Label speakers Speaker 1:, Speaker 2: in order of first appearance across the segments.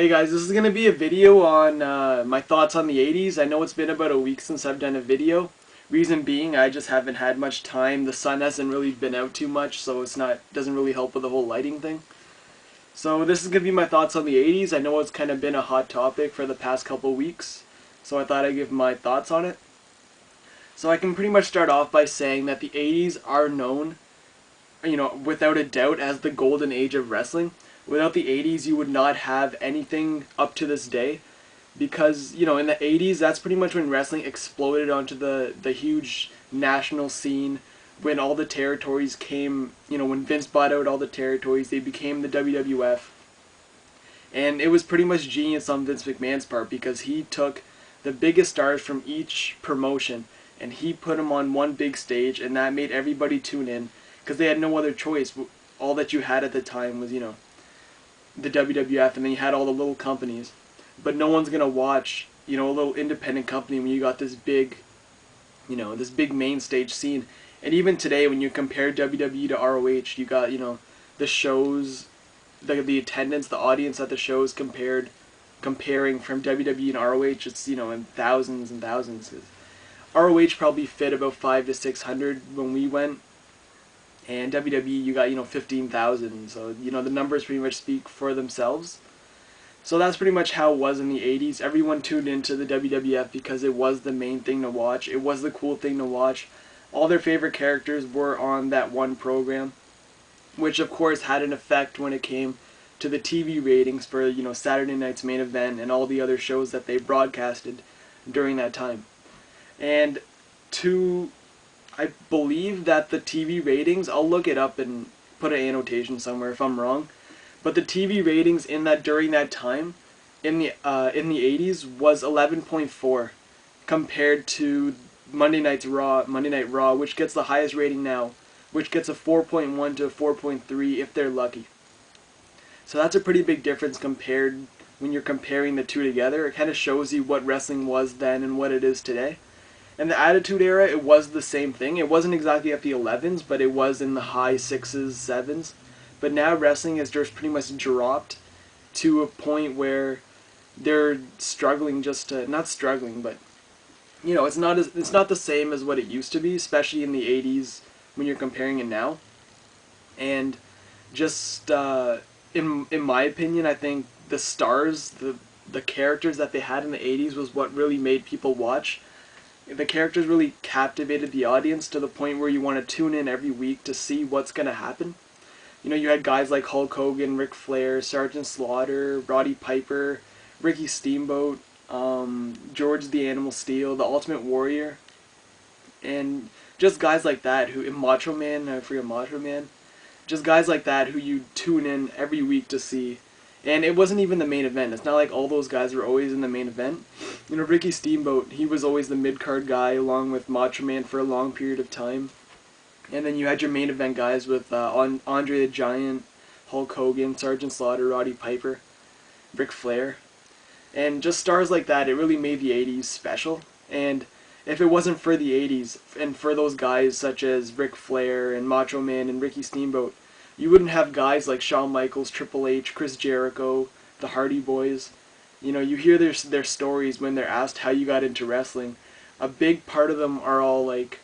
Speaker 1: Hey guys, this is going to be a video on my thoughts on the 80s. I know it's been about a week since I've done a video. Reason being, I just haven't had much time. The sun hasn't really been out too much, so doesn't really help with the whole lighting thing. So this is going to be my thoughts on the 80s. I know it's kind of been a hot topic for the past couple weeks, so I thought I'd give my thoughts on it. So I can pretty much start off by saying that the 80s are known, without a doubt, as the golden age of wrestling. Without the 80s, you would not have anything up to this day, because, in the 80s, that's pretty much when wrestling exploded onto the huge national scene, when all the territories came, when Vince bought out all the territories, they became the WWF. And it was pretty much genius on Vince McMahon's part, because he took the biggest stars from each promotion and he put them on one big stage, and that made everybody tune in, because they had no other choice. All that you had at the time was, the WWF, and then you had all the little companies. But no one's gonna watch, a little independent company when you got this big, this big main stage scene. And even today, when you compare WWE to ROH, you got, the shows, the attendance, the audience at the shows comparing from WWE and ROH, it's, in thousands and thousands. ROH probably fit about 500 to 600 when we went, and WWE, you got, 15,000, so, the numbers pretty much speak for themselves. So that's pretty much how it was in the 80s. Everyone tuned into the WWF because it was the main thing to watch. It was the cool thing to watch. All their favorite characters were on that one program, which of course had an effect when it came to the TV ratings for, Saturday Night's Main Event and all the other shows that they broadcasted during that time. And I believe that the TV ratings, I'll look it up and put an annotation somewhere if I'm wrong, but the TV ratings during that time in the 80s was 11.4 compared to Monday Night Raw, which gets the highest rating now, which gets a 4.1 to a 4.3 if they're lucky. So that's a pretty big difference when you're comparing the two together. It kind of shows you what wrestling was then and what it is today. In the Attitude Era, it was the same thing. It wasn't exactly at the 11s, but it was in the high 6s, 7s. But now wrestling has just pretty much dropped to a point where they're struggling not struggling, but, it's not the same as what it used to be, especially in the 80s when you're comparing it now. And just, in my opinion, I think the stars, the characters that they had in the 80s was what really made people watch. The characters really captivated the audience to the point where you want to tune in every week to see what's going to happen. You had guys like Hulk Hogan, Ric Flair, Sergeant Slaughter, Roddy Piper, Ricky Steamboat, George the Animal Steel, the Ultimate Warrior, and just guys like that Macho Man, I forget Macho Man, just guys like that who you tune in every week to see. And it wasn't even the main event. It's not like all those guys were always in the main event. Ricky Steamboat, he was always the mid-card guy along with Macho Man for a long period of time. And then you had your main event guys with Andre the Giant, Hulk Hogan, Sergeant Slaughter, Roddy Piper, Ric Flair. And just stars like that, it really made the 80s special. And if it wasn't for the 80s and for those guys such as Ric Flair and Macho Man and Ricky Steamboat, you wouldn't have guys like Shawn Michaels, Triple H, Chris Jericho, the Hardy Boys. You hear their stories when they're asked how you got into wrestling. A big part of them are all like,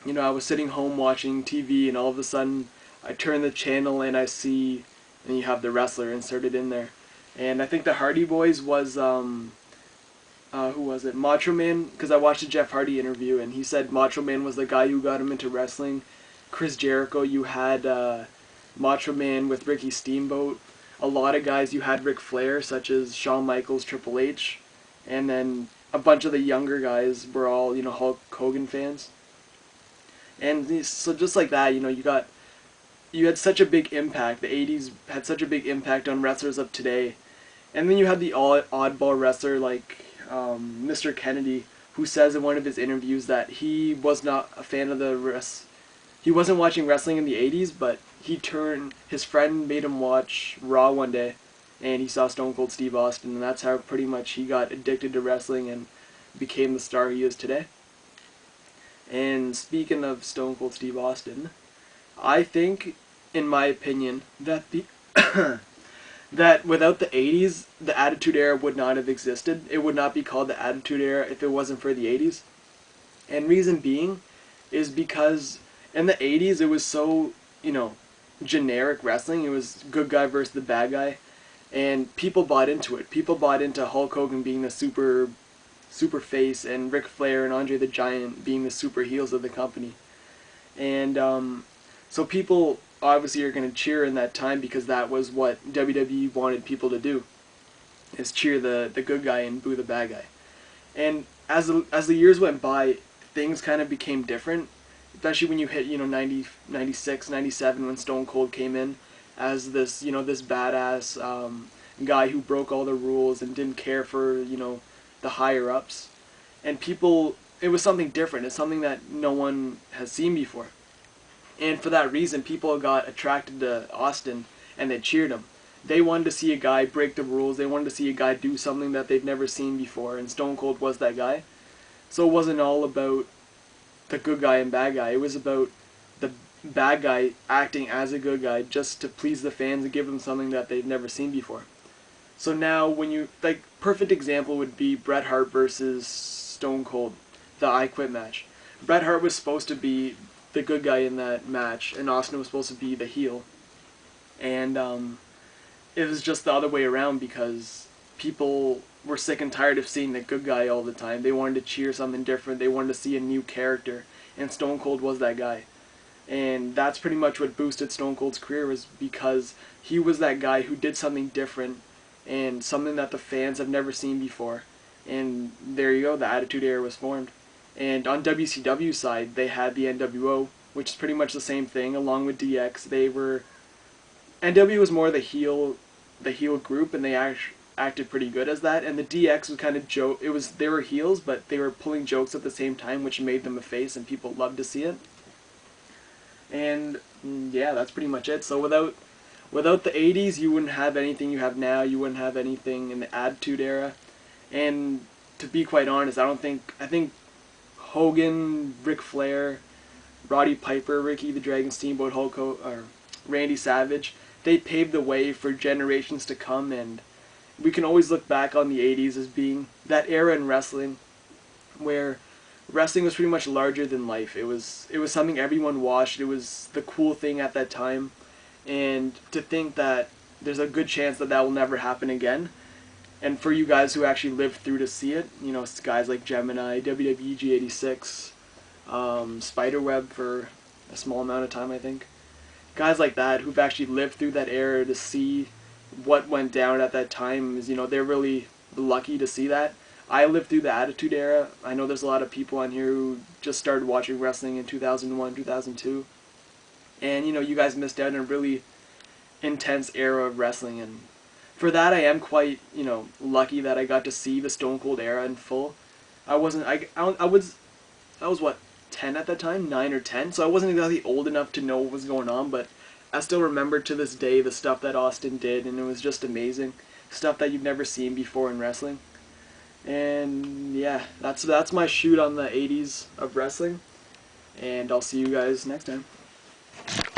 Speaker 1: I was sitting home watching TV and all of a sudden I turn the channel and I see, and you have the wrestler inserted in there. And I think the Hardy Boys was, who was it? Macho Man, because I watched a Jeff Hardy interview and he said Macho Man was the guy who got him into wrestling. Chris Jericho, you had, Macho Man with Ricky Steamboat. A lot of guys, you had Ric Flair, such as Shawn Michaels, Triple H, and then a bunch of the younger guys were all, Hulk Hogan fans. And so just like that, you had such a big impact. The 80s had such a big impact on wrestlers of today. And then you had the oddball wrestler like Mr. Kennedy, who says in one of his interviews that he was not a fan of he wasn't watching wrestling in the 80s, but his friend made him watch Raw one day, and he saw Stone Cold Steve Austin, and that's how pretty much he got addicted to wrestling and became the star he is today. And speaking of Stone Cold Steve Austin, I think, in my opinion, that the that without the 80s, the Attitude Era would not have existed. It would not be called the Attitude Era if it wasn't for the 80s. And reason being is because in the 80s it was so, you know, generic wrestling. It was good guy versus the bad guy. And people bought into it. People bought into Hulk Hogan being the super face and Ric Flair and Andre the Giant being the super heels of the company. And so people obviously are going to cheer in that time because that was what WWE wanted people to do, is cheer the good guy and boo the bad guy. And as the years went by, things kind of became different, especially when you hit, 90, 96, 97 when Stone Cold came in as this, this badass guy who broke all the rules and didn't care for, the higher ups. And people, it was something different. It's something that no one has seen before. And for that reason, people got attracted to Austin and they cheered him. They wanted to see a guy break the rules. They wanted to see a guy do something that they've never seen before, and Stone Cold was that guy. So it wasn't all about the good guy and bad guy. It was about the bad guy acting as a good guy just to please the fans and give them something that they've never seen before. So now when you, perfect example would be Bret Hart versus Stone Cold, the I Quit match. Bret Hart was supposed to be the good guy in that match, and Austin was supposed to be the heel. And it was just the other way around because people were sick and tired of seeing the good guy all the time. They wanted to cheer something different. They wanted to see a new character, and Stone Cold was that guy. And that's pretty much what boosted Stone Cold's career, was because he was that guy who did something different and something that the fans have never seen before. And there you go, the Attitude Era was formed. And on WCW side, they had the NWO, which is pretty much the same thing, along with DX. NW was more the heel group, and they acted pretty good as that. And the DX was kind of they were heels, but they were pulling jokes at the same time, which made them a face, and people loved to see it. And yeah, that's pretty much it. So without the 80s, you wouldn't have anything you have now. You wouldn't have anything in the Attitude Era. And to be quite honest, I think Hogan, Ric Flair, Roddy Piper, Ricky the Dragon Steamboat, or Randy Savage, they paved the way for generations to come, and we can always look back on the 80s as being that era in wrestling where wrestling was pretty much larger than life. It was something everyone watched. It was the cool thing at that time, and to think that there's a good chance that that will never happen again. And for you guys who actually lived through to see it, guys like Gemini, WWE G86, Spiderweb for a small amount of time, I think. Guys like that who've actually lived through that era to see what went down at that time is, they're really lucky to see that. I lived through the Attitude Era. I know there's a lot of people on here who just started watching wrestling in 2001, 2002. And, you guys missed out on a really intense era of wrestling, and for that, I am quite, lucky that I got to see the Stone Cold era in full. I was what, 10 at that time, 9 or 10, so I wasn't exactly old enough to know what was going on, but I still remember to this day the stuff that Austin did, and it was just amazing. Stuff that you've never seen before in wrestling. And yeah, that's my shoot on the 80s of wrestling, and I'll see you guys next time.